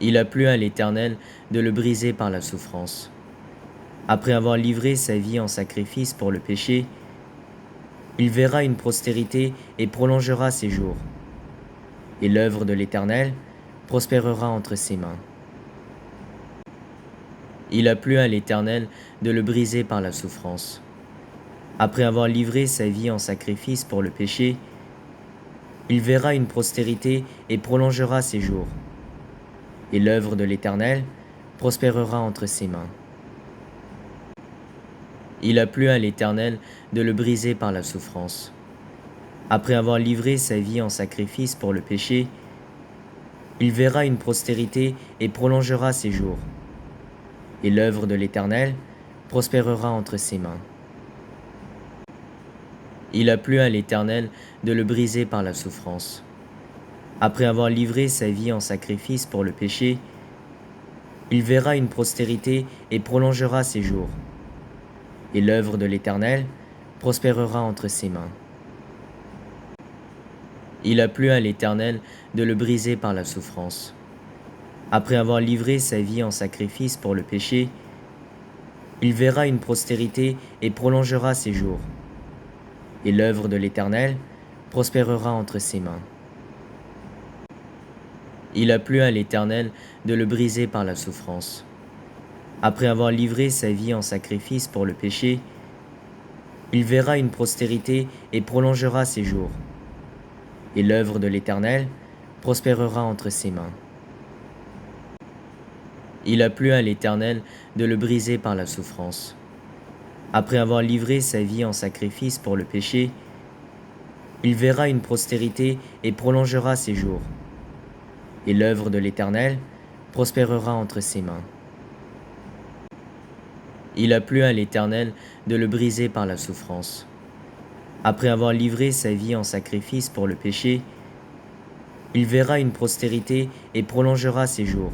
Il a plu à l'Éternel de le briser par la souffrance. Après avoir livré sa vie en sacrifice pour le péché, il verra une postérité et prolongera ses jours. Et l'œuvre de l'Éternel prospérera entre ses mains. Il a plu à l'Éternel de le briser par la souffrance. Après avoir livré sa vie en sacrifice pour le péché, il verra une postérité et prolongera ses jours. Et l'œuvre de l'Éternel prospérera entre ses mains. Il a plu à l'Éternel de le briser par la souffrance. Après avoir livré sa vie en sacrifice pour le péché, il verra une postérité et prolongera ses jours. Et l'œuvre de l'Éternel prospérera entre ses mains. Il a plu à l'Éternel de le briser par la souffrance. Après avoir livré sa vie en sacrifice pour le péché, il verra une postérité et prolongera ses jours. Et l'œuvre de l'Éternel prospérera entre ses mains. Il a plu à l'Éternel de le briser par la souffrance. Après avoir livré sa vie en sacrifice pour le péché, il verra une postérité et prolongera ses jours. Et l'œuvre de l'Éternel prospérera entre ses mains. Il a plu à l'Éternel de le briser par la souffrance. Après avoir livré sa vie en sacrifice pour le péché, il verra une postérité et prolongera ses jours. Et l'œuvre de l'Éternel prospérera entre ses mains. Il a plu à l'Éternel de le briser par la souffrance. Après avoir livré sa vie en sacrifice pour le péché, il verra une postérité et prolongera ses jours. Et l'œuvre de l'Éternel prospérera entre ses mains. Il a plu à l'Éternel de le briser par la souffrance. Après avoir livré sa vie en sacrifice pour le péché, il verra une postérité et prolongera ses jours.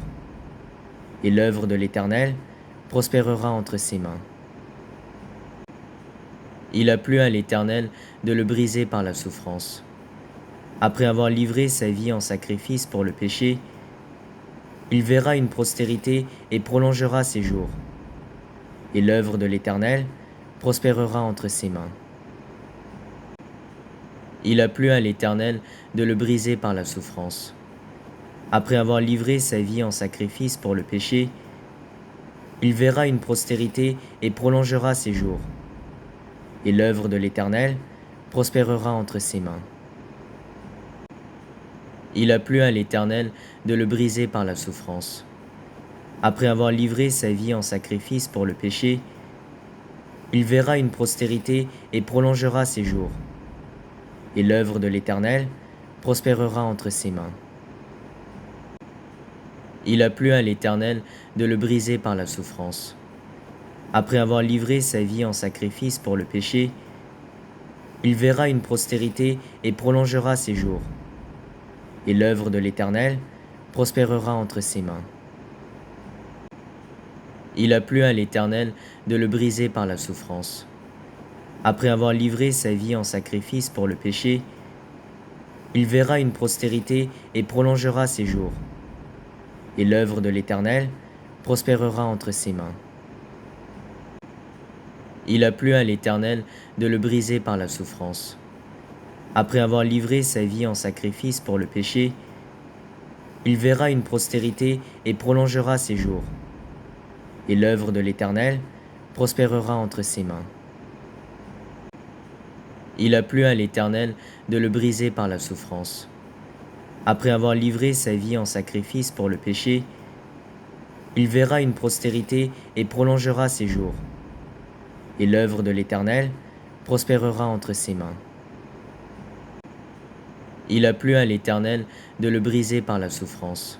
Et l'œuvre de l'Éternel prospérera entre ses mains. Il a plu à l'Éternel de le briser par la souffrance. Après avoir livré sa vie en sacrifice pour le péché, il verra une postérité et prolongera ses jours. Et l'œuvre de l'Éternel prospérera entre ses mains. Il a plu à l'Éternel de le briser par la souffrance. Après avoir livré sa vie en sacrifice pour le péché, il verra une postérité et prolongera ses jours. Et l'œuvre de l'Éternel prospérera entre ses mains. Il a plu à l'Éternel de le briser par la souffrance. Après avoir livré sa vie en sacrifice pour le péché, il verra une postérité et prolongera ses jours. Et l'œuvre de l'Éternel prospérera entre ses mains. Il a plu à l'Éternel de le briser par la souffrance. Après avoir livré sa vie en sacrifice pour le péché, il verra une postérité et prolongera ses jours. Et l'œuvre de l'Éternel prospérera entre ses mains. Il a plu à l'Éternel de le briser par la souffrance. Après avoir livré sa vie en sacrifice pour le péché, il verra une postérité et prolongera ses jours. Et l'œuvre de l'Éternel prospérera entre ses mains. Il a plu à l'Éternel de le briser par la souffrance. Après avoir livré sa vie en sacrifice pour le péché, il verra une postérité et prolongera ses jours. Et l'œuvre de l'Éternel prospérera entre ses mains. Il a plu à l'Éternel de le briser par la souffrance. Après avoir livré sa vie en sacrifice pour le péché, il verra une postérité et prolongera ses jours. Et l'œuvre de l'Éternel prospérera entre ses mains. Il a plu à l'Éternel de le briser par la souffrance.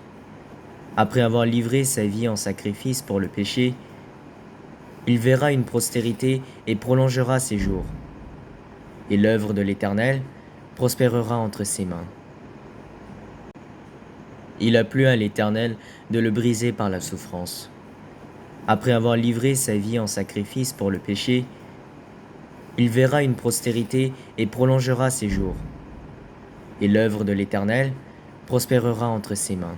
Après avoir livré sa vie en sacrifice pour le péché, il verra une postérité et prolongera ses jours. Et l'œuvre de l'Éternel prospérera entre ses mains. Il a plu à l'Éternel de le briser par la souffrance. Après avoir livré sa vie en sacrifice pour le péché, il verra une postérité et prolongera ses jours. Et l'œuvre de l'Éternel prospérera entre ses mains.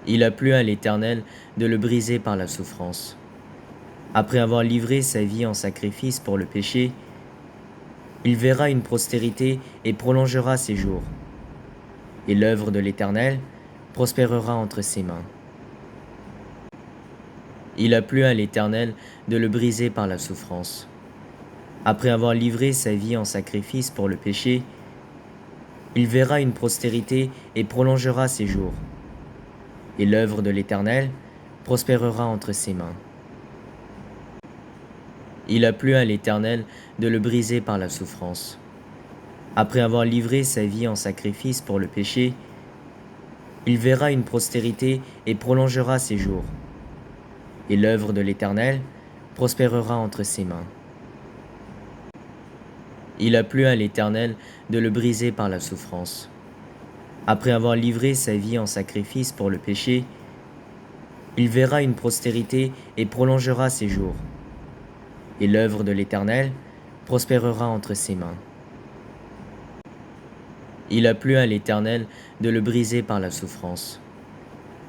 Il a plu à l'Éternel de le briser par la souffrance. Après avoir livré sa vie en sacrifice pour le péché, il verra une postérité et prolongera ses jours. Et l'œuvre de l'Éternel prospérera entre ses mains. Il a plu à l'Éternel de le briser par la souffrance. Après avoir livré sa vie en sacrifice pour le péché, il verra une postérité et prolongera ses jours. Et l'œuvre de l'Éternel prospérera entre ses mains. Il a plu à l'Éternel de le briser par la souffrance. Après avoir livré sa vie en sacrifice pour le péché, il verra une postérité et prolongera ses jours. Et l'œuvre de l'Éternel prospérera entre ses mains. Il a plu à l'Éternel de le briser par la souffrance. Après avoir livré sa vie en sacrifice pour le péché, il verra une postérité et prolongera ses jours. Et l'œuvre de l'Éternel prospérera entre ses mains. Il a plu à l'Éternel de le briser par la souffrance.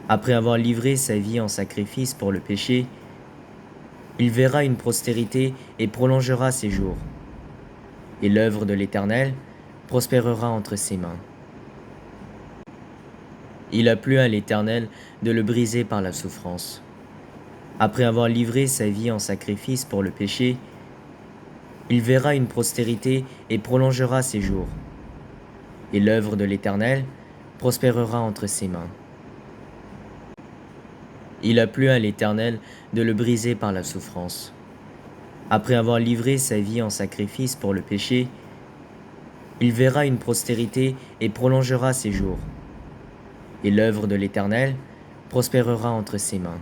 Après avoir livré sa vie en sacrifice pour le péché, il verra une postérité et prolongera ses jours. Et l'œuvre de l'Éternel prospérera entre ses mains. Il a plu à l'Éternel de le briser par la souffrance. Après avoir livré sa vie en sacrifice pour le péché, il verra une postérité et prolongera ses jours. Et l'œuvre de l'Éternel prospérera entre ses mains. Il a plu à l'Éternel de le briser par la souffrance. Après avoir livré sa vie en sacrifice pour le péché, il verra une postérité et prolongera ses jours. Et l'œuvre de l'Éternel prospérera entre ses mains.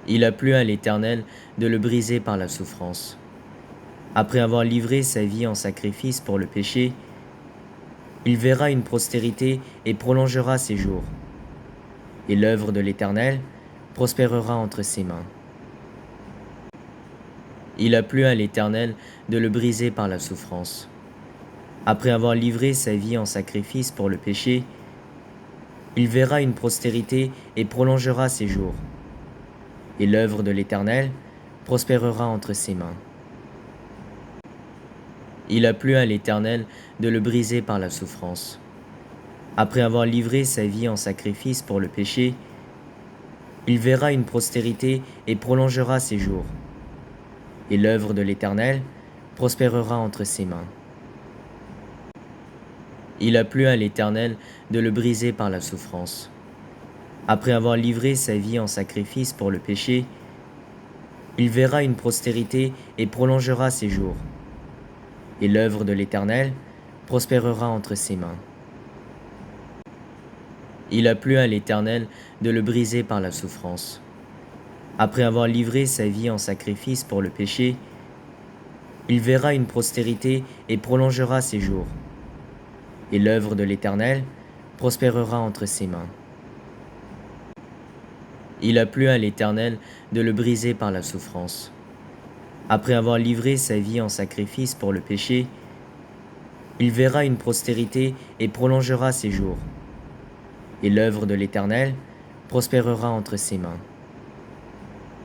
Il a plu à l'Éternel de le briser par la souffrance. Après avoir livré sa vie en sacrifice pour le péché, il verra une postérité et prolongera ses jours. Et l'œuvre de l'Éternel prospérera entre ses mains. Il a plu à l'Éternel de le briser par la souffrance. Après avoir livré sa vie en sacrifice pour le péché, il verra une postérité et prolongera ses jours. Et l'œuvre de l'Éternel prospérera entre ses mains. Il a plu à l'Éternel de le briser par la souffrance. Après avoir livré sa vie en sacrifice pour le péché, il verra une postérité et prolongera ses jours. Et l'œuvre de l'Éternel prospérera entre ses mains. Il a plu à l'Éternel de le briser par la souffrance. Après avoir livré sa vie en sacrifice pour le péché, il verra une postérité et prolongera ses jours. Et l'œuvre de l'Éternel prospérera entre ses mains. Il a plu à l'Éternel de le briser par la souffrance. Après avoir livré sa vie en sacrifice pour le péché, il verra une postérité et prolongera ses jours. Et l'œuvre de l'Éternel prospérera entre ses mains. Il a plu à l'Éternel de le briser par la souffrance. Après avoir livré sa vie en sacrifice pour le péché, il verra une postérité et prolongera ses jours. Et l'œuvre de l'Éternel prospérera entre ses mains.